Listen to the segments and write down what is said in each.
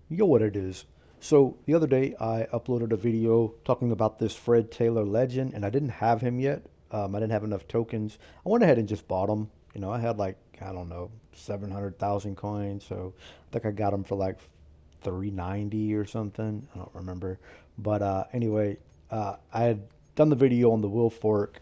You know what it is. So the other day I uploaded a video talking about this Fred Taylor legend, and I didn't have him yet. I didn't have enough tokens. I went ahead and just bought him. I had like, I don't know, 700,000 coins. So I think I got him for like 390 or something. I don't remember. But anyway, I had done the video on the Will Fork,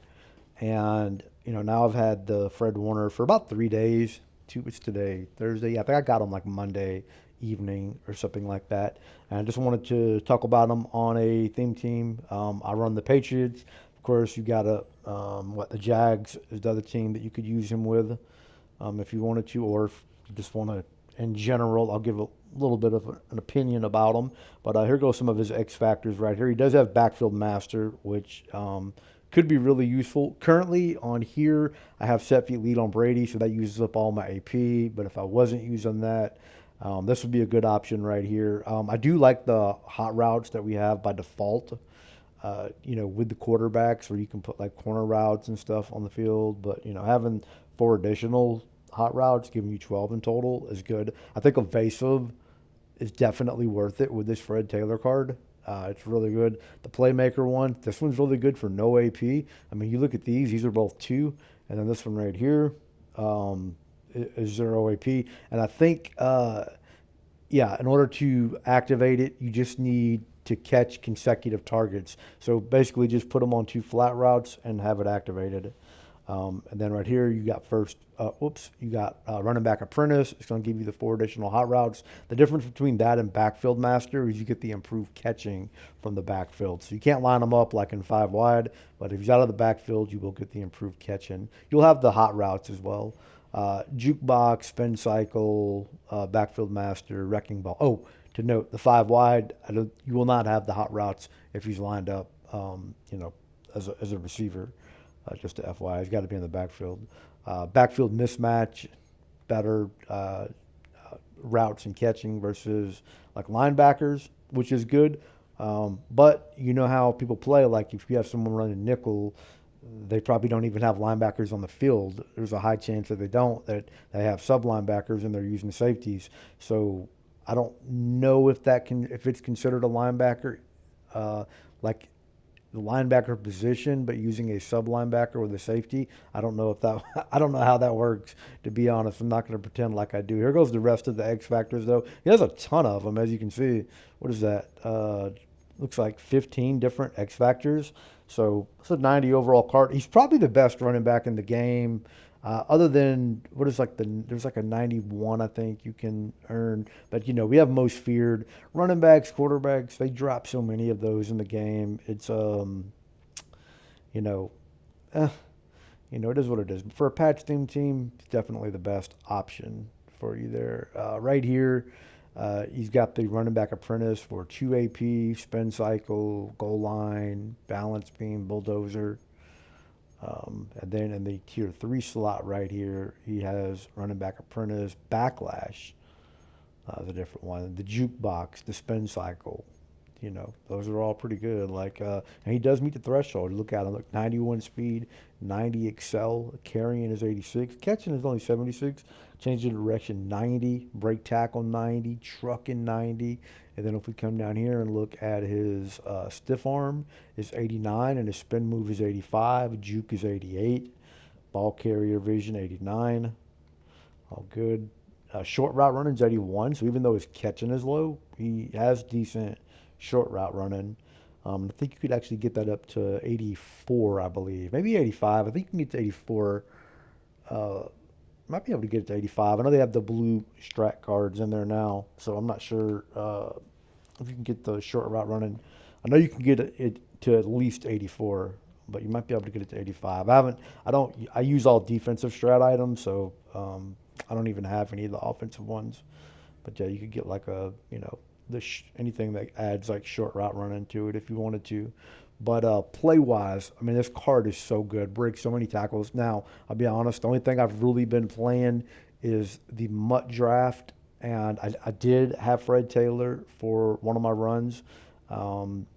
and now I've had the Fred Warner for about 3 days. It's today, Thursday. Yeah, I think I got him like Monday evening or something like that. And I just wanted to talk about him on a theme team. I run the Patriots. Of course, you got the Jags is the other team that you could use him with, if you wanted to, or if you just want to, in general, I'll give a little bit of an opinion about him. But here goes some of his X factors right here. He does have backfield master, which could be really useful. Currently on here, I have set feet lead on Brady, so that uses up all my AP. But if I wasn't using that, this would be a good option right here. I do like the hot routes that we have by default, with the quarterbacks where you can put like corner routes and stuff on the field. But, having four additional hot routes, giving you 12 in total, is good. I think evasive is definitely worth it with this Fred Taylor card. It's really good. The playmaker one, this one's really good for no AP. I mean, you look at these are both two, and then this one right here um, is zero AP. And I think yeah, in order to activate it, you just need to catch consecutive targets. So basically, just put them on two flat routes and have it activated. And then right here, you got you got running back apprentice. It's going to give you the four additional hot routes. The difference between that and backfield master is you get the improved catching from the backfield. So you can't line them up like in five wide, but if he's out of the backfield, you will get the improved catching. You'll have the hot routes as well. Jukebox, spin cycle, backfield master, wrecking ball. Oh, to note, the five wide, you will not have the hot routes if he's lined up, as a receiver. Just to FYI, he's got to be in the backfield. Backfield mismatch, better routes and catching versus like linebackers, which is good. But you know how people play. Like if you have someone running nickel, they probably don't even have linebackers on the field. There's a high chance that they don't. That they have sub linebackers and they're using safeties. So I don't know if it's considered a linebacker, like the linebacker position, but using a sub linebacker with a safety. I don't know if that. I don't know how that works. To be honest, I'm not going to pretend like I do. Here goes the rest of the X factors, though. He has a ton of them, as you can see. What is that? Looks like 15 different X factors. So it's a 90 overall card. He's probably the best running back in the game. Other than what is like there's like a 91 I think you can earn, but we have most feared running backs, quarterbacks. They drop so many of those in the game. It's you know, eh, it is what it is. But for a patch team, it's definitely the best option for you there. Right here, he's got the running back apprentice for 2 AP, spin cycle, goal line, balance beam, bulldozer. And then in the tier 3 slot right here, he has running back apprentice, backlash, the different one, the jukebox, the spin cycle. Those are all pretty good. And he does meet the threshold. Look at him. Look, 91 speed, 90 excel, carrying is 86, catching is only 76, change of direction 90, brake tackle 90, trucking 90. And then if we come down here and look at his stiff arm is 89, and his spin move is 85, juke is 88, ball carrier vision 89. All good. Short route running is 81, so even though his catching is low, he has decent short route running. I think you could actually get that up to 84, I believe. Maybe 85. I think you can get to 84. Uh, might be able to get it to 85. I know they have the blue strat cards in there now, so I'm not sure if you can get the short route running. I know you can get it to at least 84, but you might be able to get it to 85. I use all defensive strat items, so I don't even have any of the offensive ones. But yeah, you could get like anything that adds like short route running to it if you wanted to. But play wise, I mean, this card is so good. Breaks so many tackles. Now, I'll be honest, the only thing I've really been playing is the Mutt draft, and I did have Fred Taylor for one of my runs. Um,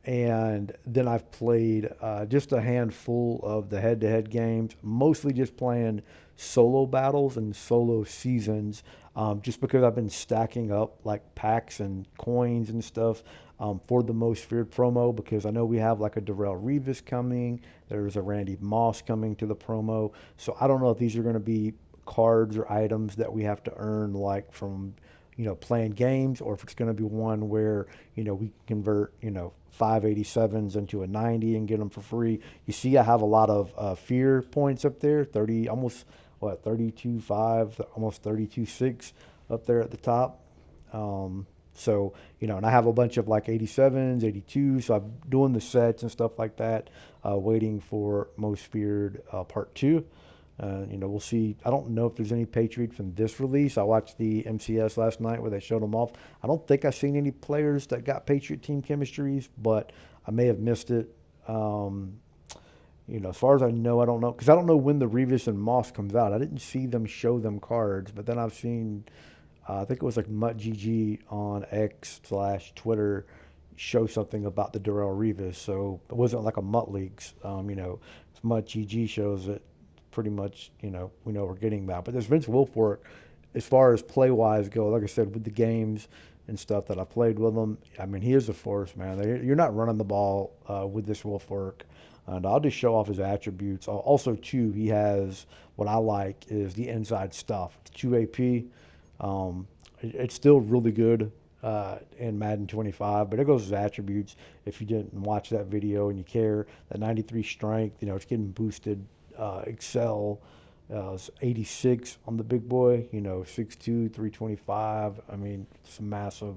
and then I've played just a handful of the head-to-head games, mostly just playing solo battles and solo seasons. just because I've been stacking up like packs and coins and stuff for the most feared promo because I know we have like a Darrell Revis coming. There's a Randy Moss coming to the promo. So I don't know if these are going to be cards or items that we have to earn like from playing games, or if it's going to be one where, we convert, 587s into a 90 and get them for free. You see, I have a lot of fear points up there, 30, almost, what, 32.5, almost 32.6 up there at the top. Um, so, and I have a bunch of like 87s, 82s. So I'm doing the sets and stuff like that, waiting for Most Feared Part 2. We'll see. I don't know if there's any Patriots from this release. I watched the MCS last night where they showed them off. I don't think I've seen any players that got Patriot team chemistries, but I may have missed it. Um, as far as I know, I don't know because I don't know when the Revis and Moss comes out. I didn't see them show them cards, but then I've seen I think it was like MuttGG on X/Twitter show something about the Darrell Revis. So it wasn't like a Mutt Leaks. MuttGG shows it pretty much, we know we're getting that. But there's Vince Wilfork, as far as play wise go, like I said, with the games and stuff that I played with him, I mean, he is a force, man. You're not running the ball with this Wilfork. And I'll just show off his attributes. Also, too, he has what I like is the inside stuff. 2 AP. Um, it's still really good in Madden 25, but it goes his attributes. If you didn't watch that video and you care, that 93 strength, it's getting boosted. Excel, 86 on the big boy, 6'2", 325. I mean, it's a massive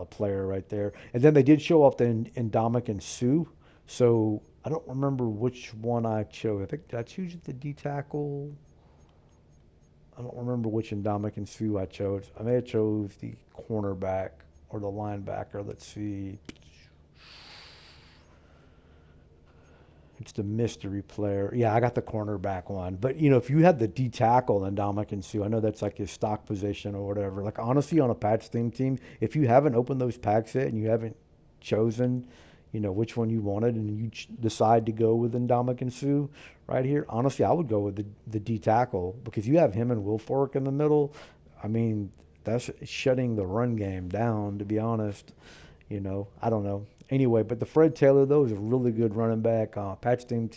player right there. And then they did show off the Indomik and Sue. So I don't remember which one I chose. I think did I choose the D tackle? I don't remember which Indomitian Sue I chose. I may have chose the cornerback or the linebacker. Let's see. It's the mystery player. Yeah, I got the cornerback one. But if you had the D tackle and Dominican Sue, I know that's like his stock position or whatever. Like honestly, on a patch team, if you haven't opened those packs yet and you haven't chosen, which one you wanted, and you decide to go with Ndamukong Suh right here, honestly, I would go with the D tackle because you have him and Will Fork in the middle. I mean, that's shutting the run game down. To be honest, I don't know. Anyway, but the Fred Taylor, though, is a really good running back. Patch team.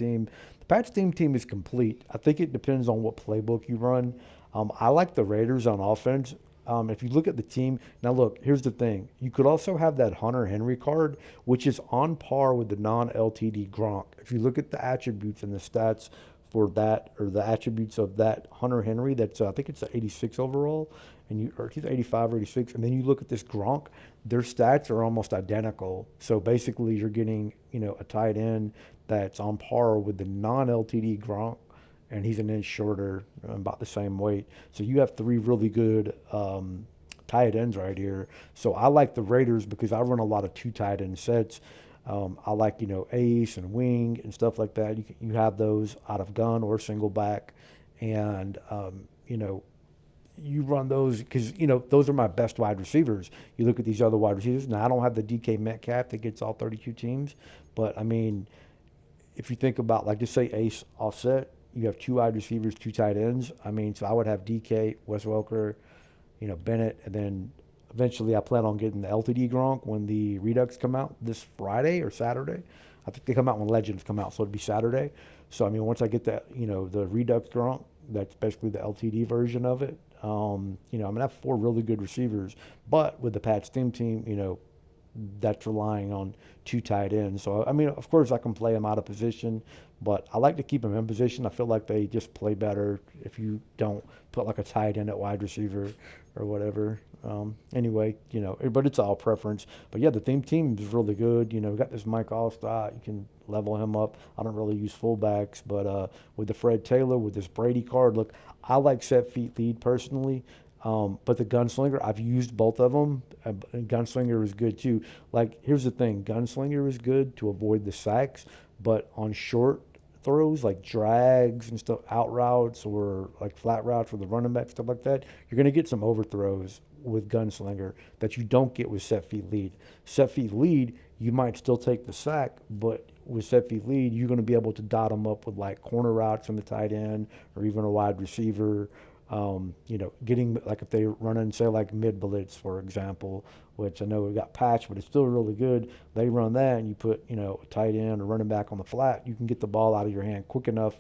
The patch team is complete. I think it depends on what playbook you run. I like the Raiders on offense. If you look at the team, now look, here's the thing. You could also have that Hunter Henry card, which is on par with the non-LTD Gronk. If you look at the attributes and the stats for that, or the attributes of that Hunter Henry, that's I think it's a 86 overall, and or he's 85 or 86, and then you look at this Gronk, their stats are almost identical. So basically, you're getting a tight end that's on par with the non-LTD Gronk, and he's an inch shorter, about the same weight. So you have three really good tight ends right here. So I like the Raiders because I run a lot of two tight end sets. I like ace and wing and stuff like that. You have those out of gun or single back, and you run those because those are my best wide receivers. You look at these other wide receivers. Now I don't have the DK Metcalf that gets all 32 teams, but I mean, if you think about like just say ace offset, you have two wide receivers, two tight ends. I mean, so I would have DK, Wes Welker, Bennett, and then eventually I plan on getting the LTD Gronk when the Redux come out this Friday or Saturday. I think they come out when Legends come out, so it'd be Saturday. So I mean, once I get that, the Redux Gronk, that's basically the LTD version of it. I'm gonna have four really good receivers, but with the Pats team, that's relying on two tight ends. So I mean, of course, I can play them out of position, but I like to keep them in position. I feel like they just play better if you don't put like a tight end at wide receiver or whatever. Anyway, but it's all preference. But yeah, the team is really good. We got this Mike Allstott. You can level him up. I don't really use fullbacks, but with the Fred Taylor, with this Brady card, look, I like set feet lead personally. But the Gunslinger, I've used both of them. And Gunslinger is good too. Like, here's the thing: Gunslinger is good to avoid the sacks, but on short throws like drags and stuff, out routes or like flat routes for the running back, stuff like that, you're gonna get some overthrows with Gunslinger that you don't get with set feet lead. Set feet lead, you might still take the sack, but with set feet lead, you're going to be able to dot them up with like corner routes from the tight end or even a wide receiver. Getting like if they run in say like mid blitz for example, which I know it got patched, but it's still really good. They run that and you put a tight end or running back on the flat, you can get the ball out of your hand quick enough.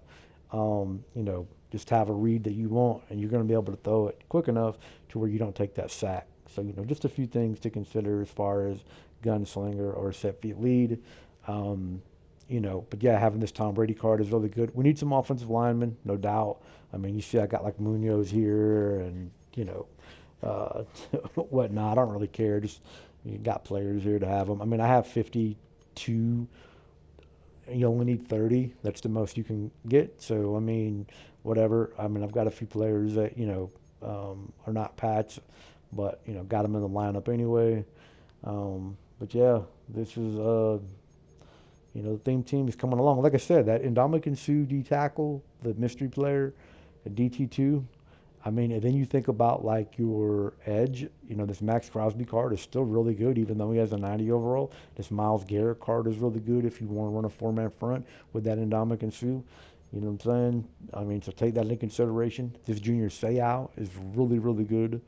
Just have a read that you want, and you're going to be able to throw it quick enough to where you don't take that sack. So just a few things to consider as far as gunslinger or set feet lead. Um, but yeah, having this Tom Brady card is really good. We need some offensive linemen, no doubt. I mean, you see, I got like Munoz here, and uh, whatnot. I don't really care. Just you got players here to have them. I mean, I have 52. You only need 30. That's the most you can get. So I mean, whatever. I mean, I've got a few players that are not Pats, but got them in the lineup anyway. But yeah, this is the theme team is coming along. Like I said, that Ndamukong Suh D tackle, the mystery player, the DT2. I mean, and then you think about like your edge. This Max Crosby card is still really good, even though he has a 90 overall. This Miles Garrett card is really good if you want to run a four-man front with that Ndamukong Suh. You know what I'm saying? I mean, so take that into consideration. This Junior Seau is really, really good.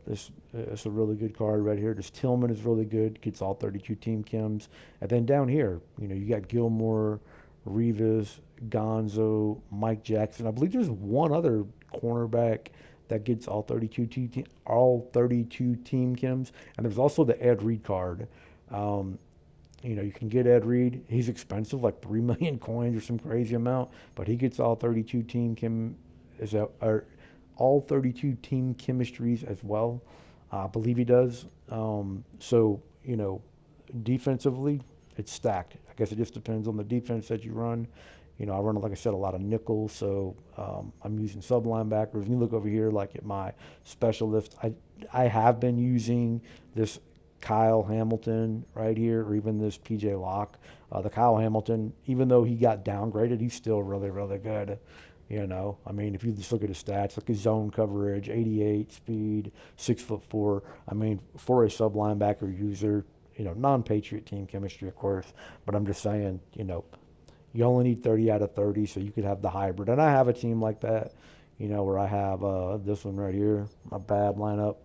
This it's a really good card right here. This Tillman is really good. Gets all 32 team chems. And then down here, you got Gilmore, Revis, Gonzo, Mike Jackson. I believe there's one other cornerback that gets all 32 team chems. And there's also the Ed Reed card. Um, you can get Ed Reed. He's expensive, like 3 million coins or some crazy amount, but he gets all 32 team chem is that or all 32 team chemistries as well. I believe he does. So defensively, it's stacked. I guess it just depends on the defense that you run. I run, like I said, a lot of nickel, so I'm using sub linebackers. And you look over here, like at my specialist, I have been using this Kyle Hamilton right here, or even this PJ Locke. The Kyle Hamilton, even though he got downgraded, he's still really, really good. I mean, if you just look at his stats, look at zone coverage, 88 speed, 6'4". I mean, for a sub linebacker user, non-Patriot team chemistry, of course. But I'm just saying, you only need 30 out of 30, so you could have the hybrid. And I have a team like that, where I have this one right here, a bad lineup,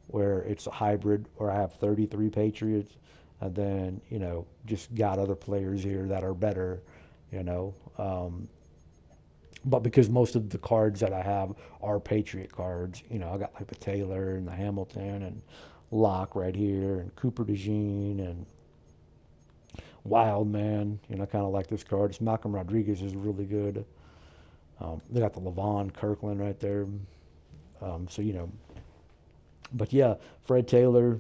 where it's a hybrid, where I have 33 Patriots, and then, just got other players here that are better, you know. But because most of the cards that I have are Patriot cards, I got like the Taylor and the Hamilton and Locke right here and Cooper DeJean and Wildman. I kind of like this card. It's Malcolm Rodriguez is really good. They got the Levon Kirkland right there. So but yeah, Fred Taylor,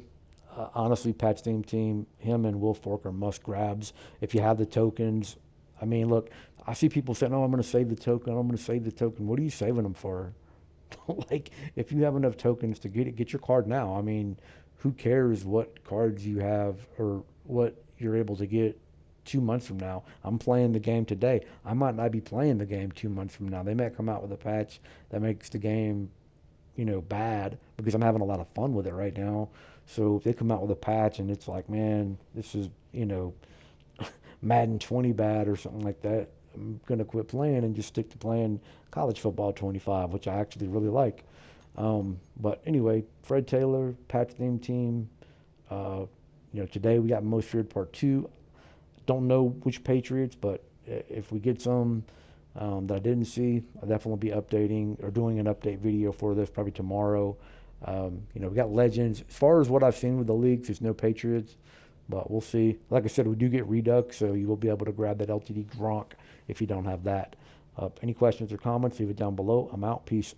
honestly, Pat's team, him and Will Fork are must grabs. If you have the tokens, I mean, look, I see people saying, "Oh, I'm going to save the token. I'm going to save the token." What are you saving them for? Like, if you have enough tokens to get your card now. I mean, who cares what cards you have or what you're able to get 2 months from now? I'm playing the game today. I might not be playing the game 2 months from now. They might come out with a patch that makes the game bad because I'm having a lot of fun with it right now. So if they come out with a patch and it's like, man, this is, Madden 20 bad or something like that, I'm going to quit playing and just stick to playing college football 25, which I actually really like. But anyway, Fred Taylor, Pat's name team. Uh, today we got Most Feared Part 2. Don't know which Patriots, but if we get some that I didn't see, I'll definitely be updating or doing an update video for this probably tomorrow. We got legends. As far as what I've seen with the leagues, there's no Patriots, but we'll see. Like I said, we do get Redux, so you will be able to grab that LTD Gronk if you don't have that. Any questions or comments, leave it down below. I'm out. Peace.